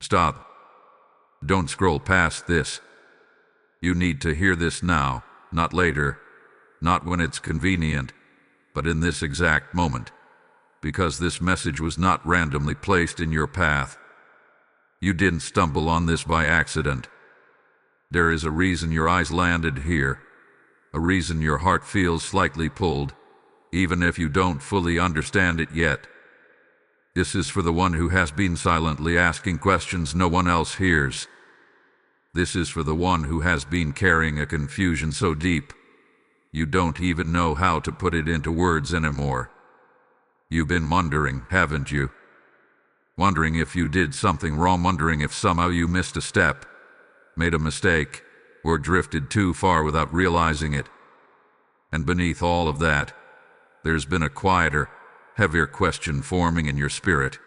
Stop. Don't scroll past this. You need to hear this now, not later, not when it's convenient, but in this exact moment, because this message was not randomly placed in your path. You didn't stumble on this by accident. There is a reason your eyes landed here, a reason your heart feels slightly pulled, even if you don't fully understand it yet. This is for the one who has been silently asking questions no one else hears. This is for the one who has been carrying a confusion so deep, you don't even know how to put it into words anymore. You've been wondering, haven't you? Wondering if you did something wrong, wondering if somehow you missed a step, made a mistake, or drifted too far without realizing it. And beneath all of that, there's been a quieter, heavier question forming in your spirit,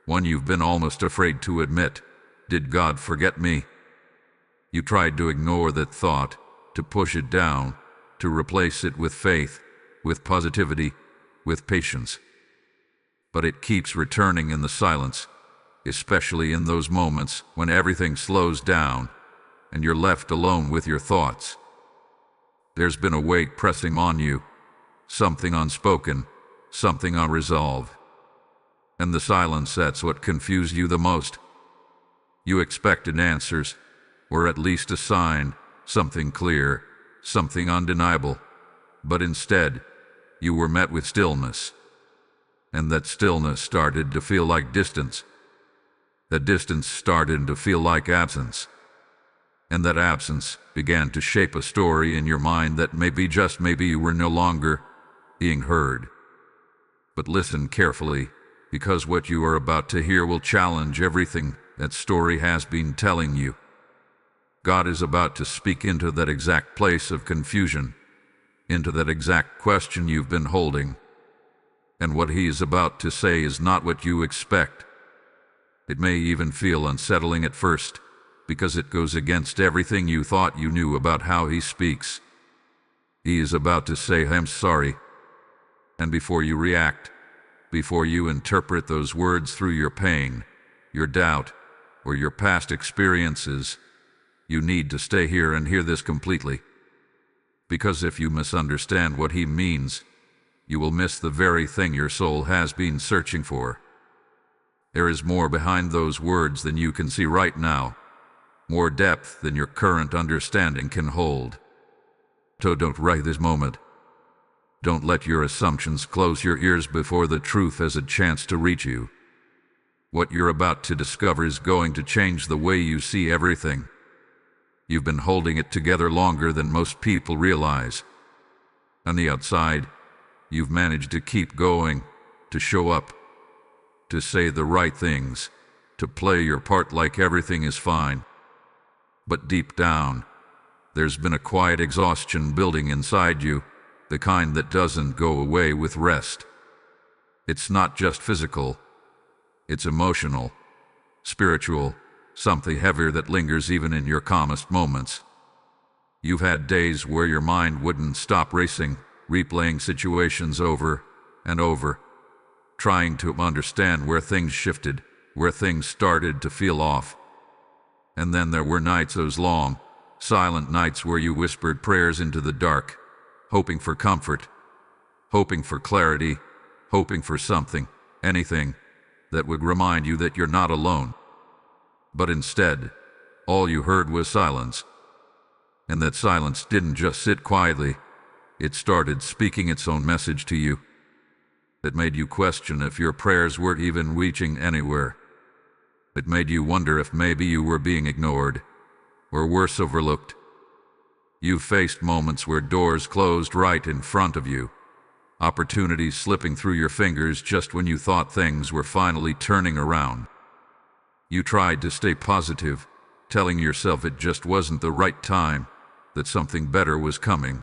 one you've been almost afraid to admit. Did God forget me? You tried to ignore that thought, to push it down, to replace it with faith, with positivity, with patience. But it keeps returning in the silence, especially in those moments when everything slows down and you're left alone with your thoughts. There's been a weight pressing on you, something unspoken, something unresolved. And the silence, that's what confused you the most. You expected answers, or at least a sign, something clear, something undeniable. But instead, you were met with stillness. And that stillness started to feel like distance. That distance started to feel like absence. And that absence began to shape a story in your mind that maybe, just maybe, you were no longer being heard. But listen carefully, because what you are about to hear will challenge everything that story has been telling you. God is about to speak into that exact place of confusion, into that exact question you've been holding. And what he is about to say is not what you expect. It may even feel unsettling at first, because it goes against everything you thought you knew about how he speaks. He is about to say, "I'm sorry." And before you react, before you interpret those words through your pain, your doubt, or your past experiences, you need to stay here and hear this completely. Because if you misunderstand what he means, you will miss the very thing your soul has been searching for. There is more behind those words than you can see right now, more depth than your current understanding can hold. So don't rush this moment. Don't let your assumptions close your ears before the truth has a chance to reach you. What you're about to discover is going to change the way you see everything. You've been holding it together longer than most people realize. On the outside, you've managed to keep going, to show up, to say the right things, to play your part like everything is fine. But deep down, there's been a quiet exhaustion building inside you, the kind that doesn't go away with rest. It's not just physical, it's emotional, spiritual, something heavier that lingers even in your calmest moments. You've had days where your mind wouldn't stop racing, replaying situations over and over, trying to understand where things shifted, where things started to feel off. And then there were nights, those long, silent nights where you whispered prayers into the dark, hoping for comfort, hoping for clarity, hoping for something, anything, that would remind you that you're not alone. But instead, all you heard was silence. And that silence didn't just sit quietly, it started speaking its own message to you. It made you question if your prayers were even reaching anywhere. It made you wonder if maybe you were being ignored, or worse, overlooked. You faced moments where doors closed right in front of you, opportunities slipping through your fingers just when you thought things were finally turning around. You tried to stay positive, telling yourself it just wasn't the right time, that something better was coming.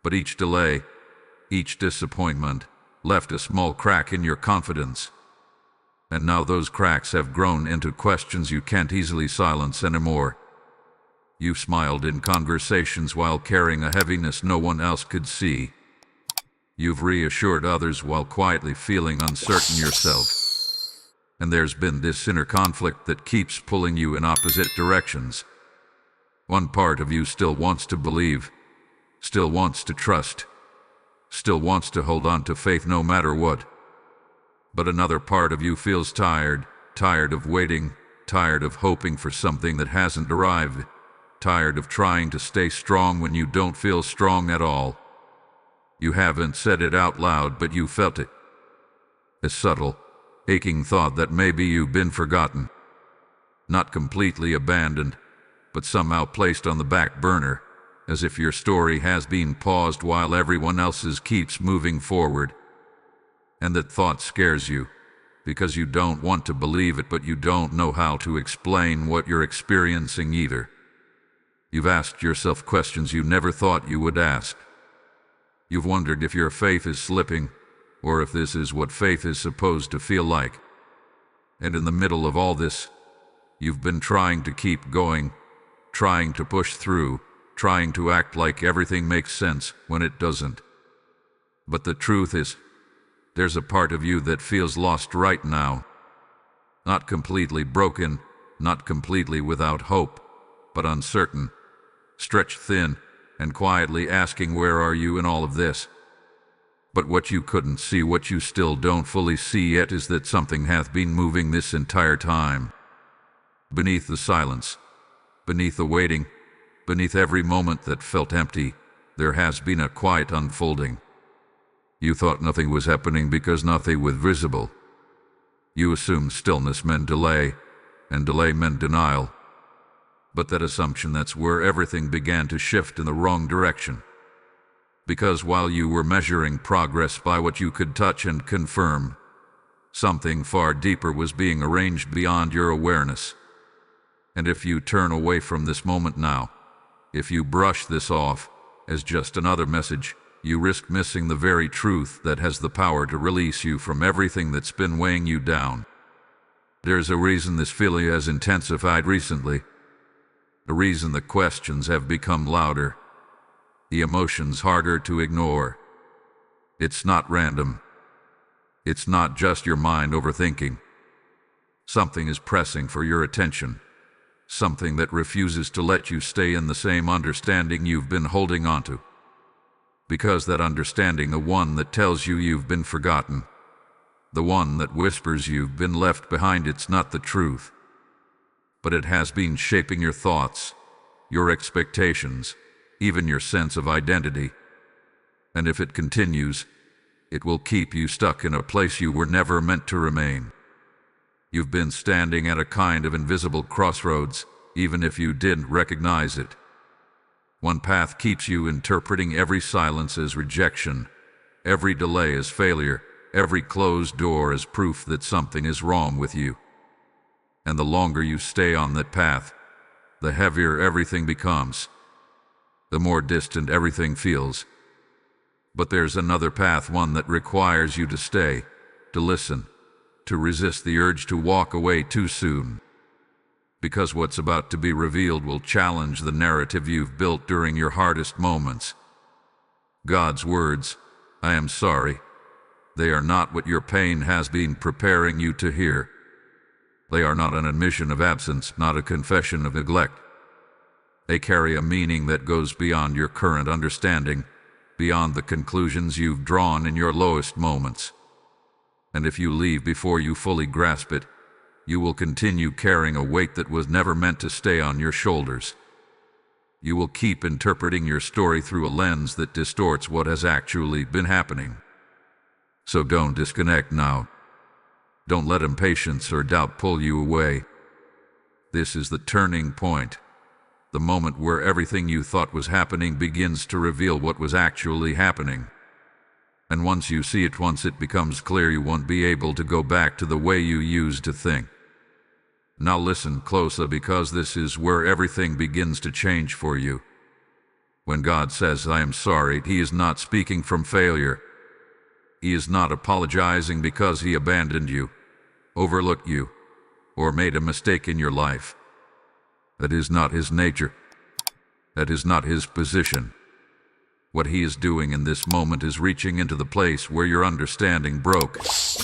But each delay, each disappointment, left a small crack in your confidence. And now those cracks have grown into questions you can't easily silence anymore. You've smiled in conversations while carrying a heaviness no one else could see. You've reassured others while quietly feeling uncertain yourself. and there's been this inner conflict that keeps pulling you in opposite directions. One part of you still wants to believe, still wants to trust, still wants to hold on to faith no matter what. But another part of you feels tired of waiting, tired of hoping for something that hasn't arrived, tired of trying to stay strong when you don't feel strong at all. You haven't said it out loud, but you felt it. A subtle, aching thought that maybe you've been forgotten. Not completely abandoned, but somehow placed on the back burner, as if your story has been paused while everyone else's keeps moving forward. And that thought scares you, because you don't want to believe it, but you don't know how to explain what you're experiencing either. You've asked yourself questions you never thought you would ask. You've wondered if your faith is slipping, or if this is what faith is supposed to feel like. And in the middle of all this, you've been trying to keep going, trying to push through, trying to act like everything makes sense when it doesn't. But the truth is, there's a part of you that feels lost right now. Not completely broken, not completely without hope, but uncertain, stretched thin, and quietly asking, where are you in all of this? But what you couldn't see, what you still don't fully see yet, is that something hath been moving this entire time. Beneath the silence, beneath the waiting, beneath every moment that felt empty, there has been a quiet unfolding. You thought nothing was happening because nothing was visible. You assumed stillness meant delay, and delay meant denial. But that assumption, that's where everything began to shift in the wrong direction. Because while you were measuring progress by what you could touch and confirm, something far deeper was being arranged beyond your awareness. And if you turn away from this moment now, if you brush this off as just another message, you risk missing the very truth that has the power to release you from everything that's been weighing you down. There's a reason this feeling has intensified recently. A reason the questions have become louder, the emotions harder to ignore. It's not random. It's not just your mind overthinking. Something is pressing for your attention. Something that refuses to let you stay in the same understanding you've been holding onto. Because that understanding, the one that tells you you've been forgotten, the one that whispers you've been left behind, it's not the truth. But it has been shaping your thoughts, your expectations, even your sense of identity. And if it continues, it will keep you stuck in a place you were never meant to remain. You've been standing at a kind of invisible crossroads, even if you didn't recognize it. One path keeps you interpreting every silence as rejection, every delay as failure, every closed door as proof that something is wrong with you. And the longer you stay on that path, the heavier everything becomes, the more distant everything feels. But there's another path, one that requires you to stay, to listen, to resist the urge to walk away too soon. Because what's about to be revealed will challenge the narrative you've built during your hardest moments. God's words, I am sorry, they are not what your pain has been preparing you to hear. They are not an admission of absence, not a confession of neglect. They carry a meaning that goes beyond your current understanding, beyond the conclusions you've drawn in your lowest moments. And if you leave before you fully grasp it, you will continue carrying a weight that was never meant to stay on your shoulders. You will keep interpreting your story through a lens that distorts what has actually been happening. So don't disconnect now. Don't let impatience or doubt pull you away. This is the turning point, the moment where everything you thought was happening begins to reveal what was actually happening. And once you see it, once it becomes clear, you won't be able to go back to the way you used to think. Now listen closer, because this is where everything begins to change for you. When God says, I am sorry, He is not speaking from failure. He is not apologizing because He abandoned you, overlooked you, or made a mistake in your life. That is not His nature. That is not His position. What he is doing in this moment is reaching into the place where your understanding broke,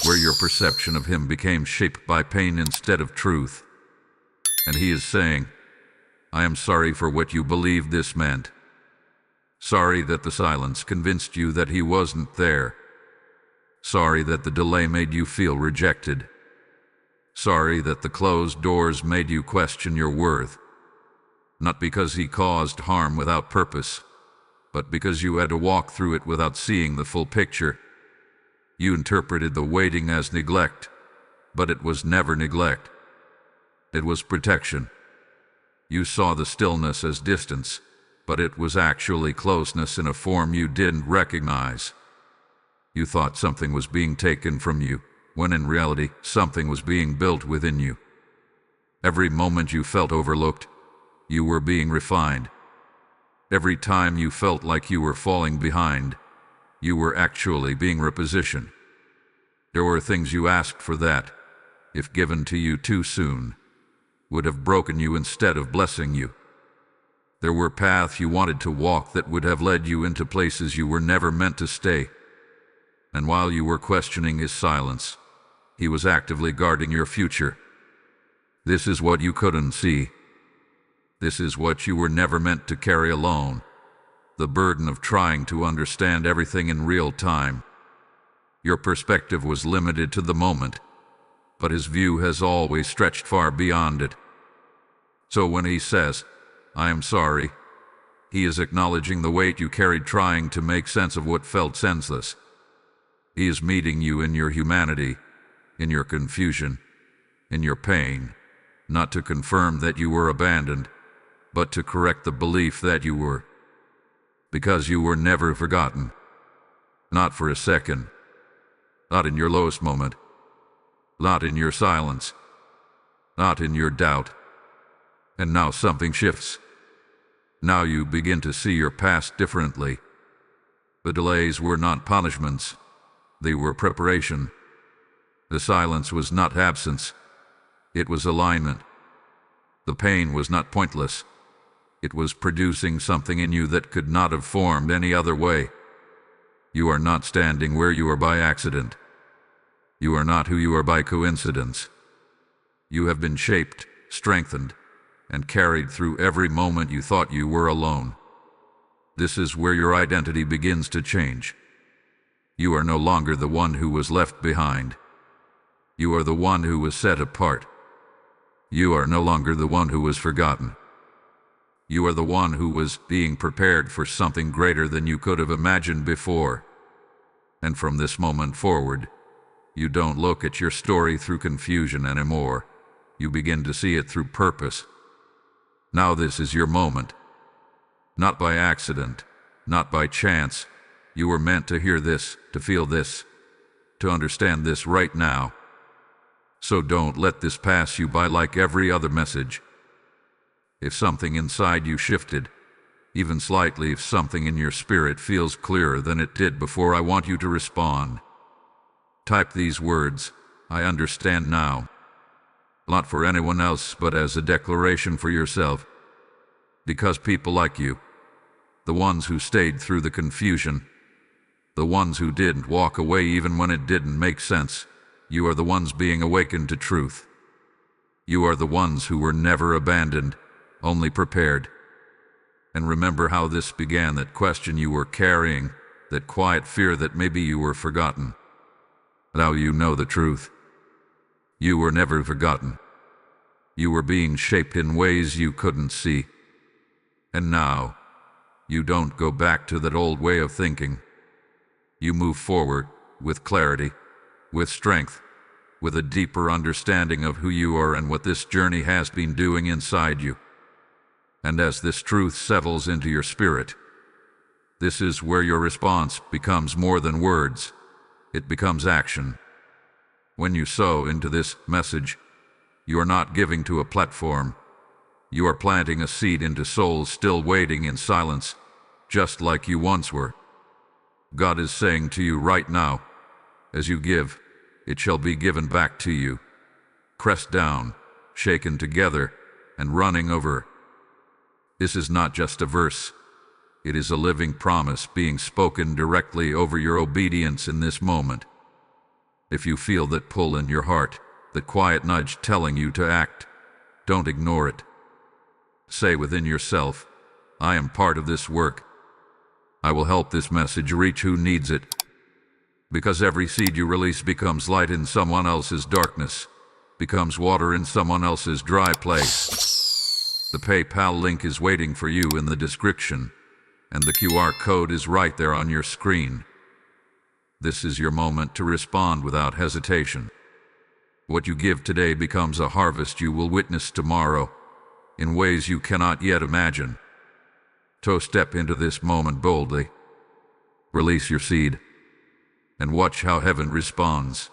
where your perception of him became shaped by pain instead of truth. And he is saying, I am sorry for what you believed this meant. Sorry that the silence convinced you that he wasn't there. Sorry that the delay made you feel rejected. Sorry that the closed doors made you question your worth. Not because he caused harm without purpose, but because you had to walk through it without seeing the full picture. You interpreted the waiting as neglect, but it was never neglect. It was protection. You saw the stillness as distance, but it was actually closeness in a form you didn't recognize. You thought something was being taken from you, when in reality something was being built within you. Every moment you felt overlooked, you were being refined. Every time you felt like you were falling behind, you were actually being repositioned. There were things you asked for that, if given to you too soon, would have broken you instead of blessing you. There were paths you wanted to walk that would have led you into places you were never meant to stay. And while you were questioning his silence, he was actively guarding your future. This is what you couldn't see. This is what you were never meant to carry alone. The burden of trying to understand everything in real time. Your perspective was limited to the moment, but his view has always stretched far beyond it. So when he says, I am sorry, he is acknowledging the weight you carried trying to make sense of what felt senseless. He is meeting you in your humanity, in your confusion, in your pain, not to confirm that you were abandoned, but to correct the belief that you were. Because you were never forgotten. Not for a second. Not in your lowest moment. Not in your silence. Not in your doubt. And now something shifts. Now you begin to see your past differently. The delays were not punishments. They were preparation. The silence was not absence. It was alignment. The pain was not pointless. It was producing something in you that could not have formed any other way. You are not standing where you are by accident. You are not who you are by coincidence. You have been shaped, strengthened, and carried through every moment you thought you were alone. This is where your identity begins to change. You are no longer the one who was left behind. You are the one who was set apart. You are no longer the one who was forgotten. You are the one who was being prepared for something greater than you could have imagined before. And from this moment forward, you don't look at your story through confusion anymore. You begin to see it through purpose. Now this is your moment. Not by accident, not by chance. You were meant to hear this, to feel this, to understand this right now. So don't let this pass you by like every other message. If something inside you shifted, even slightly, if something in your spirit feels clearer than it did before, I want you to respond. Type these words, I understand now. Not for anyone else, but as a declaration for yourself. Because people like you, the ones who stayed through the confusion, the ones who didn't walk away even when it didn't make sense, you are the ones being awakened to truth. You are the ones who were never abandoned, only prepared. And remember how this began, that question you were carrying, that quiet fear that maybe you were forgotten. Now you know the truth. You were never forgotten. You were being shaped in ways you couldn't see. And now, you don't go back to that old way of thinking. You move forward with clarity, with strength, with a deeper understanding of who you are and what this journey has been doing inside you. And as this truth settles into your spirit, this is where your response becomes more than words. It becomes action. When you sow into this message, you are not giving to a platform. You are planting a seed into souls still waiting in silence, just like you once were. God is saying to you right now, as you give, it shall be given back to you. Pressed down, shaken together, and running over. This is not just a verse. It is a living promise being spoken directly over your obedience in this moment. If you feel that pull in your heart, that quiet nudge telling you to act, don't ignore it. Say within yourself, I am part of this work. I will help this message reach who needs it. Because every seed you release becomes light in someone else's darkness, becomes water in someone else's dry place. The PayPal link is waiting for you in the description, and the QR code is right there on your screen. This is your moment to respond without hesitation. What you give today becomes a harvest you will witness tomorrow, in ways you cannot yet imagine. So step into this moment boldly. Release your seed, and watch how heaven responds.